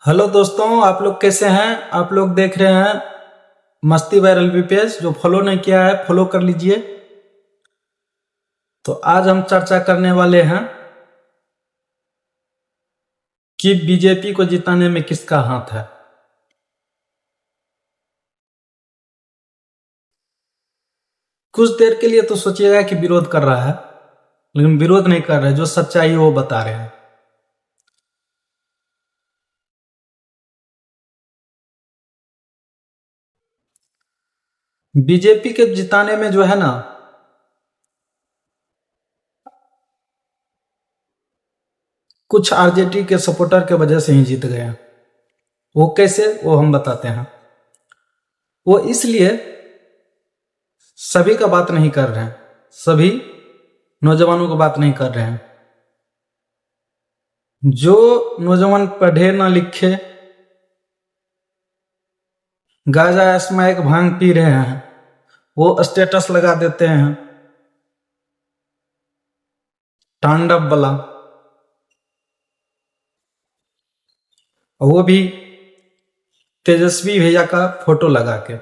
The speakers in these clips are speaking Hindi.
हेलो दोस्तों, आप लोग कैसे हैं। आप लोग देख रहे हैं मस्ती वायरल भी पेज। जो फॉलो नहीं किया है फॉलो कर लीजिए। तो आज हम चर्चा करने वाले हैं कि बीजेपी को जिताने में किसका हाथ है। कुछ देर के लिए तो सोचिएगा कि विरोध कर रहा है, लेकिन विरोध नहीं कर रहे, जो सच्चाई है वो बता रहे हैं। बीजेपी के जिताने में जो है ना, कुछ आरजेडी के सपोर्टर के वजह से ही जीत गए। वो कैसे, वो हम बताते हैं। वो इसलिए सभी का बात नहीं कर रहे हैं, सभी नौजवानों की बात नहीं कर रहे हैं। जो नौजवान पढ़े ना लिखे, गांजा स्मैक भांग पी रहे हैं, वो स्टेटस लगा देते हैं तांडव वाला, और वो भी तेजस्वी भैया का फोटो लगा के।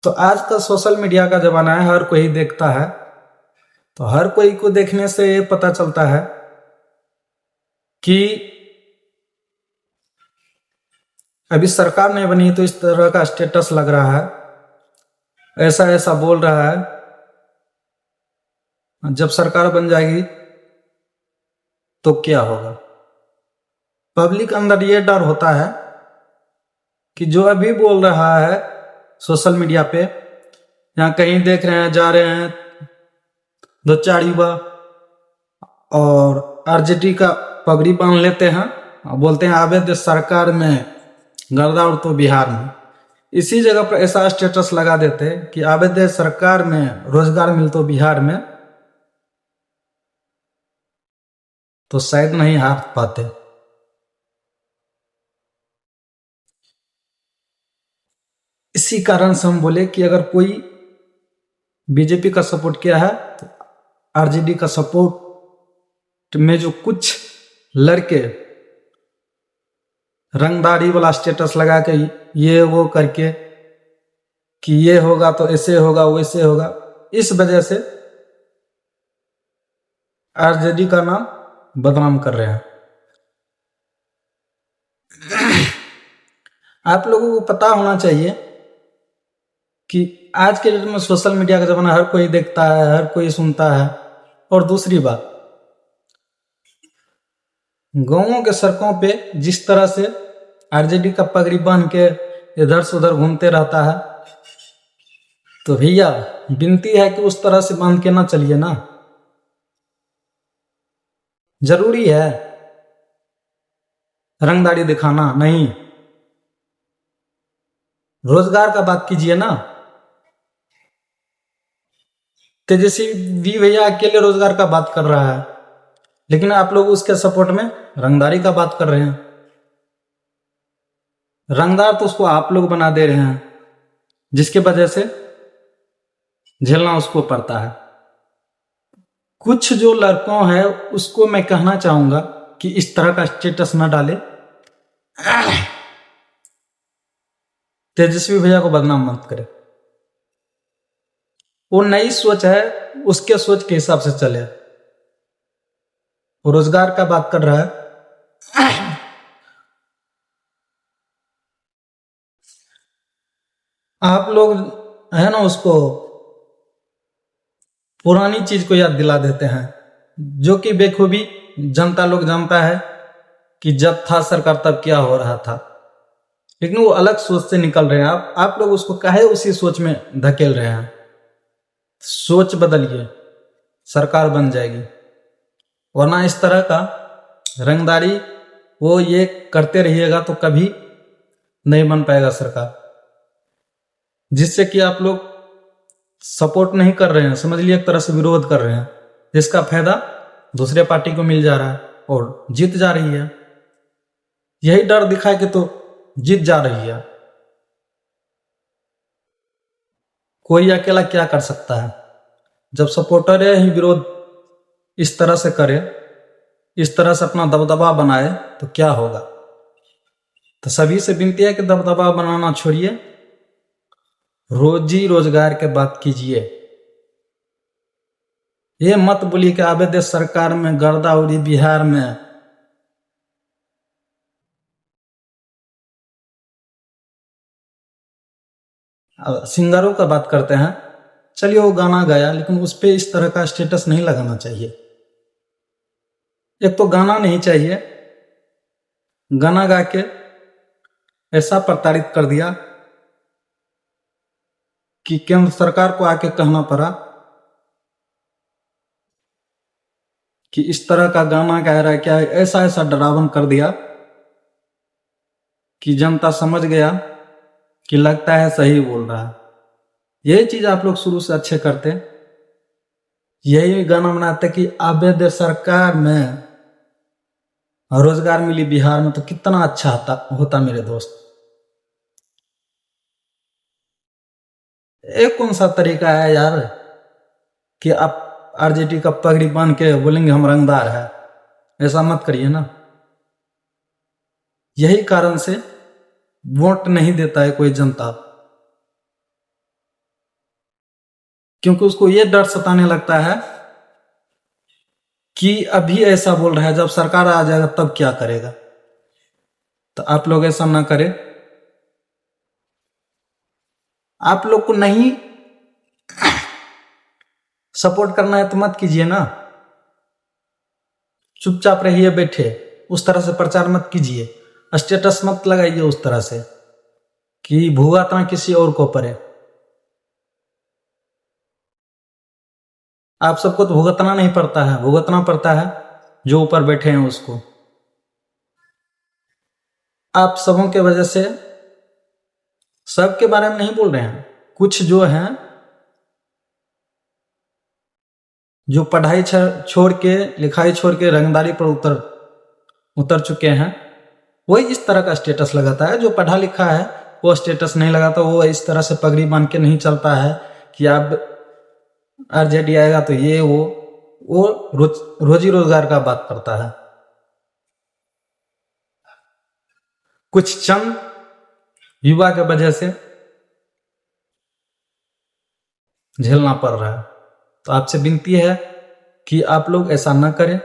तो आज का सोशल मीडिया का जमाना है, हर कोई देखता है। तो हर कोई को देखने से ये पता चलता है कि अभी सरकार नहीं बनी तो इस तरह का स्टेटस लग रहा है, ऐसा ऐसा बोल रहा है। जब सरकार बन जाएगी तो क्या होगा। पब्लिक अंदर ये डर होता है कि जो अभी बोल रहा है सोशल मीडिया पे, या कहीं देख रहे हैं, जा रहे हैं दो चार युवा और आरजेडी का पगड़ी बांध लेते हैं और बोलते हैं आवे दे सरकार में गर्दा उड़ तो बिहार में। इसी जगह पर ऐसा स्टेटस लगा देते कि आवे दे सरकार में रोजगार मिल तो बिहार में, तो शायद नहीं हार पाते। इसी कारण से हम बोले कि अगर कोई बीजेपी का सपोर्ट किया है तो आरजेडी का सपोर्ट में जो कुछ लड़के रंगदारी वाला स्टेटस लगा के ये वो करके कि ये होगा तो ऐसे होगा वैसे होगा, इस वजह से आरजेडी का नाम बदनाम कर रहे हैं। आप लोगों को पता होना चाहिए कि आज के डेट में सोशल मीडिया का जमाना, हर कोई देखता है, हर कोई सुनता है। और दूसरी बात, गांवों के सड़कों पे जिस तरह से आरजेडी का पगड़ी बांध के इधर से उधर घूमते रहता है, तो भैया विनती है कि उस तरह से बांध के ना चलिए ना। जरूरी है रंगदारी दिखाना? नहीं, रोजगार का बात कीजिए ना। तेजस्वी भैया अकेले रोजगार का बात कर रहा है, लेकिन आप लोग उसके सपोर्ट में रंगदारी का बात कर रहे हैं। रंगदार तो उसको आप लोग बना दे रहे हैं, जिसके वजह से झेलना उसको पड़ता है। कुछ जो लड़कों है उसको मैं कहना चाहूंगा कि इस तरह का स्टेटस न डाले, तेजस्वी भैया को बदनाम मत करे। वो नई सोच है, उसके सोच के हिसाब से चले। वो रोजगार का बात कर रहा है। आप लोग है ना, उसको पुरानी चीज को याद दिला देते हैं, जो कि बेखूबी जनता लोग जानता है कि जब था सरकार तब क्या हो रहा था। लेकिन वो अलग सोच से निकल रहे हैं। आप लोग उसको काहे उसी सोच में धकेल रहे हैं। सोच बदलिए, सरकार बन जाएगी। वरना इस तरह का रंगदारी वो ये करते रहिएगा तो कभी नहीं बन पाएगा सरकार। जिससे कि आप लोग सपोर्ट नहीं कर रहे हैं, समझ लिए एक तरह से विरोध कर रहे हैं, जिसका फायदा दूसरे पार्टी को मिल जा रहा है और जीत जा रही है। यही डर दिखाए कि तो जीत जा रही है। कोई अकेला क्या कर सकता है। जब सपोर्टर ही विरोध इस तरह से करे इस तरह से अपना दबदबा बनाए तो क्या होगा। तो सभी से विनती है कि दबदबा बनाना छोड़िए, रोजी रोजगार के बात कीजिए। ये मत बोलिए कि आबे देश सरकार में गर्दा उड़ी बिहार में। सिंगरों का बात करते हैं, चलिए वो गाना गाया, लेकिन उस पर इस तरह का स्टेटस नहीं लगाना चाहिए। एक तो गाना नहीं चाहिए, गाना गा के ऐसा प्रताड़ित कर दिया कि केंद्र सरकार को आके कहना पड़ा कि इस तरह का गाना गा रहा है क्या। ऐसा ऐसा डरावन कर दिया कि जनता समझ गया कि लगता है सही बोल रहा है। यही चीज आप लोग शुरू से अच्छे करते, यही गाना बनाते कि आबे दे सरकार में रोजगार मिली बिहार में तो कितना अच्छा होता मेरे दोस्त। एक कौन सा तरीका है यार कि आप आरजेडी का पगड़ी बांध के बोलेंगे हम रंगदार है। ऐसा मत करिए ना। यही कारण से वोट नहीं देता है कोई जनता, क्योंकि उसको ये डर सताने लगता है कि अभी ऐसा बोल रहा है, जब सरकार आ जाएगा तब क्या करेगा। तो आप लोग ऐसा ना करें। आप लोग को नहीं सपोर्ट करना है तो मत कीजिए ना, चुपचाप रहिए बैठे। उस तरह से प्रचार मत कीजिए, स्टेटस मत लगाइए उस तरह से कि भुगतना किसी और को पड़े। आप सबको तो भुगतना नहीं पड़ता है, भुगतना पड़ता है जो ऊपर बैठे हैं उसको। आप सबों के वजह से, सबके बारे में नहीं बोल रहे हैं, कुछ जो हैं जो पढ़ाई छोड़ के, लिखाई छोड़ के रंगदारी पर उतर चुके हैं, वही इस तरह का स्टेटस लगाता है। जो पढ़ा लिखा है वो स्टेटस नहीं लगाता, वो इस तरह से पगड़ी बांध के नहीं चलता है कि अब आरजेडी आएगा तो ये वो रोजी रोजगार का बात करता है। कुछ चंद युवा के वजह से झेलना पड़ रहा है। तो आपसे विनती है कि आप लोग ऐसा न करें,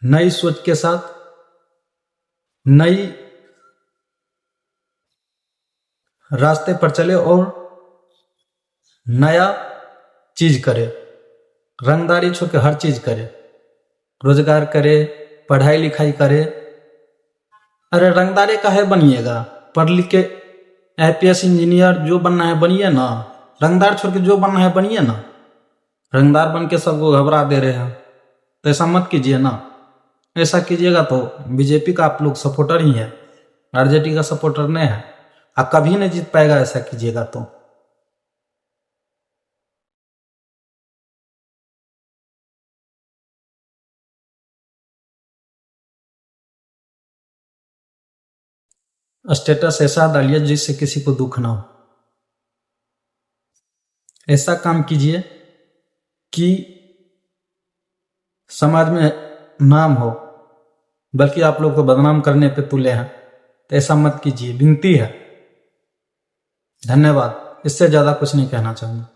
नई सोच के साथ, नई रास्ते पर चले और नया चीज करे। रंगदारी छोड़ के हर चीज करे, रोजगार करे, पढ़ाई लिखाई करे। अरे रंगदारी काहे बनिएगा, पढ़ लिख के आईपीएस इंजीनियर जो बनना है बनिए ना, रंगदार छोड़ के जो बनना है बनिए ना। रंगदार बन के सबको घबरा दे रहे हैं, तो ऐसा मत कीजिए ना। ऐसा कीजिएगा तो बीजेपी का आप लोग सपोर्टर ही है, आरजेडी का सपोर्टर नहीं है, आप कभी नहीं जीत पाएगा ऐसा कीजिएगा तो। स्टेटस ऐसा डालिए जिससे किसी को दुख ना हो। ऐसा काम कीजिए कि समाज में नाम हो, बल्कि आप लोग को बदनाम करने पे तुले हैं। तो ऐसा मत कीजिए, विनती है। धन्यवाद, इससे ज्यादा कुछ नहीं कहना चाहूंगा।